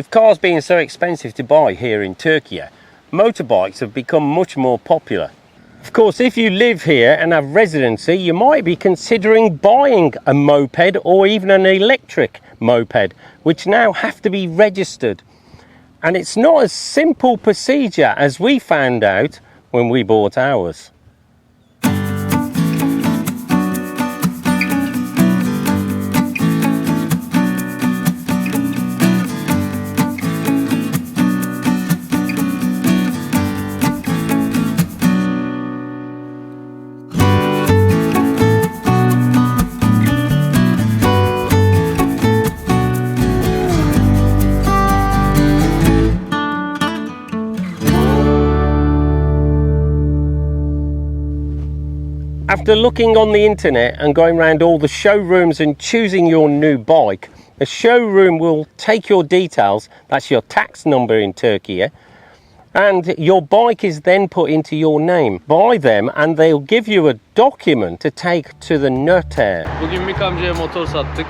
With cars being so expensive to buy here in Turkey, motorbikes have become much more popular. Of course, if you live here and have residency, you might be considering buying a moped or even an electric moped, which now have to be registered. And it's not a simple procedure as we found out when we bought ours. After looking on the internet and going around all the showrooms and choosing your new bike, the showroom will take your details, that's your tax number in Turkey, and your bike is then put into your name by them, and they'll give you a document to take to the notaire. Bugün Mick amcaya motor sattık.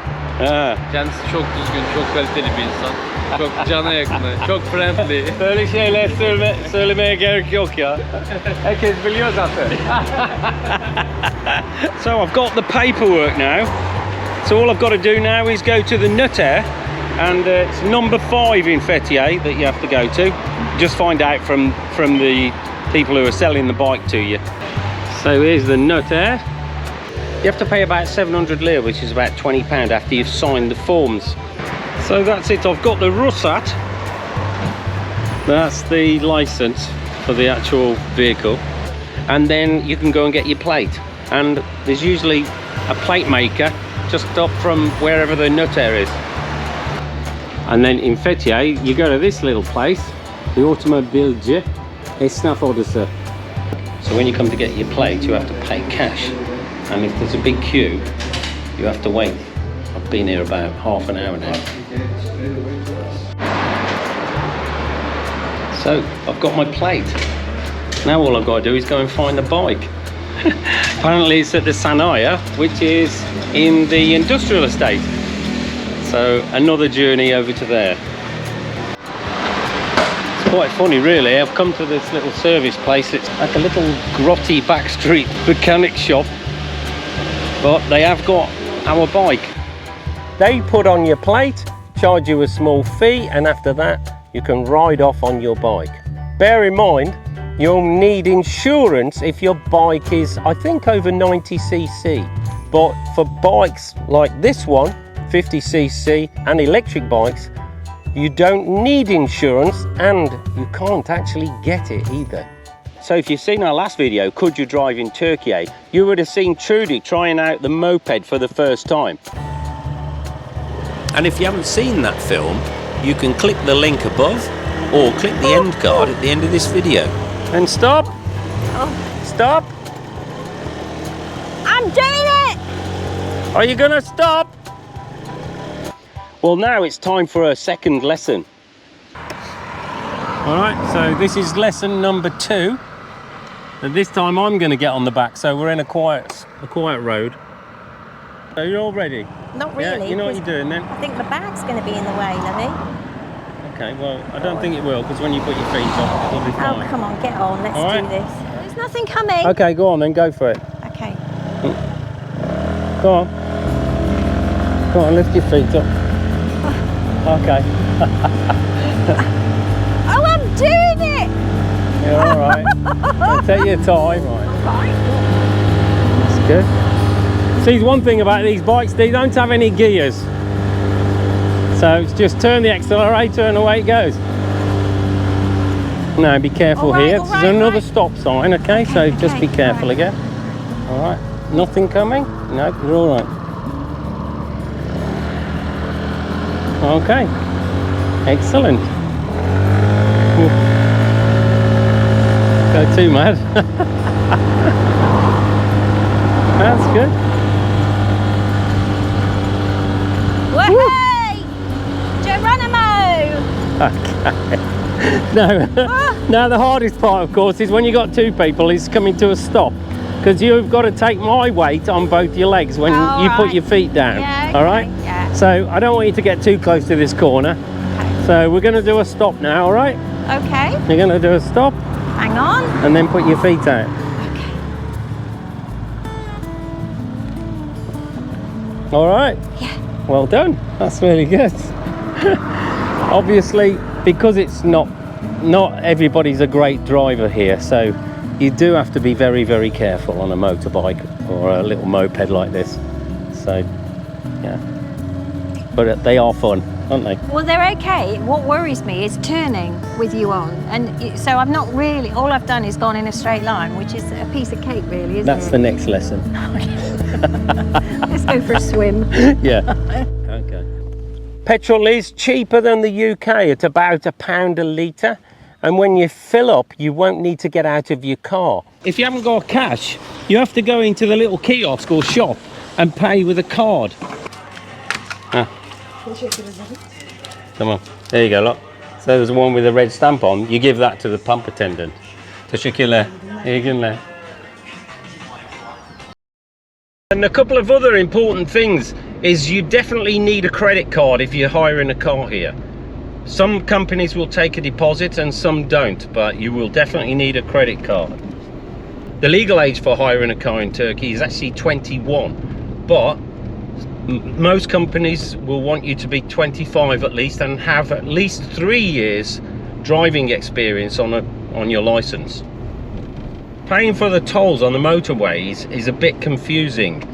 Kendisi çok düzgün, çok kaliteli bir insan. Çok cana yakını, çok friendly. Böyle şeyler söylemeye gerek yok ya. Herkes biliyor zaten. So I've got the paperwork now. So all I've got to do now is go to the notaire, and it's number 5 in Fethiye that you have to go to. Just find out from the people who are selling the bike to you. So here's the notaire. You have to pay about 700 lira, which is about £20 after you've signed the forms. So that's it, I've got the ruhsat. That's the license for the actual vehicle. And then you can go and get your plate. And there's usually a plate maker just up from wherever the notaire is. And then in Fethiye, you go to this little place, the Otomobilci Esnaf Odası. So when you come to get your plate, you have to pay cash. And if there's a big queue, you have to wait. I've been here about half an hour now. So I've got my plate. Now all I've got to do is go and find the bike. Apparently it's at the Sanaya, which is in the industrial estate. So another journey over to there. It's quite funny really, I've come to this little service place. It's like a little grotty backstreet mechanic shop, but they have got our bike. They put on your plate, charge you a small fee, and after that you can ride off on your bike. Bear in mind, you'll need insurance if your bike is, I think, over 90cc. But for bikes like this one, 50cc, and electric bikes, you don't need insurance, and you can't actually get it either. So if you've seen our last video, Could You Drive in Turkey, you would have seen Trudie trying out the moped for the first time. And if you haven't seen that film, you can click the link above or click the end card at the end of this video. And stop! Oh. Stop! I'm doing it! Are you gonna stop? Well, now it's time for a second lesson. Alright, so this is lesson number 2. And this time I'm gonna get on the back, so we're in a quiet road. So you're all ready? Not really. Yeah, you know what you're doing then? I think the bag's going to be in the way, Lovey. Okay, well, I don't think it will, because when you put your feet up, it'll be fine. Oh, come on, get on. Let's do this. There's nothing coming. Okay, go on then, go for it. Okay. Go on. Go on, lift your feet up. Okay. Oh, I'm doing it! You're all right. Now take your time. Right. That's good. See, one thing about these bikes, they don't have any gears. So it's just turn the accelerator and away it goes. Now be careful here. There's another stop sign, okay? So just be careful again. All right. Nothing coming? No, you're all right. Okay. Excellent. Go too mad. That's good. Whey! Geronimo! Okay. Now the hardest part, of course, is when you got 2 people, is coming to a stop. Because you've got to take my weight on both your legs when you put your feet down. Yeah, all right? Yeah. So I don't want you to get too close to this corner. Okay. So we're going to do a stop now, all right? Okay, You're going to do a stop hang on. and then put your feet out. Okay. All right. Yeah. Well done. That's really good. Obviously, because it's not everybody's a great driver here, so you do have to be very, very careful on a motorbike or a little moped like this. So, yeah. But they are fun, aren't they? Well, they're okay. What worries me is turning with you on. So I've not really, all I've done is gone in a straight line, which is a piece of cake, really, isn't That's it? the next lesson. Let's go for a swim. Yeah. Okay. Petrol is cheaper than the UK at about £1 a litre. And when you fill up, you won't need to get out of your car. If you haven't got cash, you have to go into the little kiosk or shop and pay with a card. Come on, there you go, look. So there's one with a red stamp on. You give that to the pump attendant. Teşekkürler. İyi günler. And a couple of other important things is you definitely need a credit card if you're hiring a car here. Some companies will take a deposit and some don't, but you will definitely need a credit card. The legal age for hiring a car in Turkey is actually 21, but most companies will want you to be 25 at least and have at least 3 years driving experience on your license. Paying for the tolls on the motorways is a bit confusing,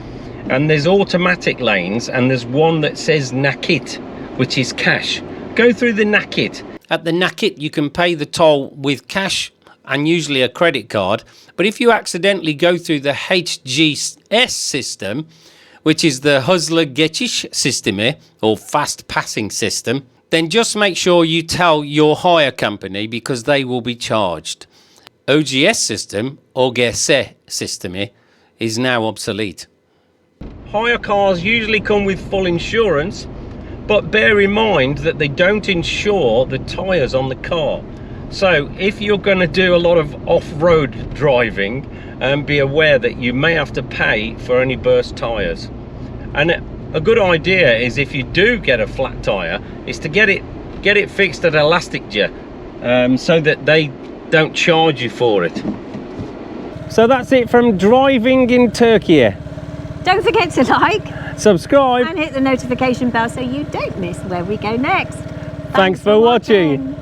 and there's automatic lanes and there's one that says nakit, which is cash. Go through the nakit. At the nakit you can pay the toll with cash and usually a credit card, but if you accidentally go through the HGS system, which is the hızlı geçiş sistemi or fast passing system, then just make sure you tell your hire company because they will be charged. OGS system, OGS systemi, is now obsolete. Hire cars usually come with full insurance, but bear in mind that they don't insure the tyres on the car. So if you're going to do a lot of off-road driving, be aware that you may have to pay for any burst tyres. And a good idea is, if you do get a flat tyre, is to get it fixed at Elasticja, so that they don't charge you for it. So that's it from driving in Turkey. Don't forget to like, subscribe, and hit the notification bell so you don't miss where we go next. Thanks for watching.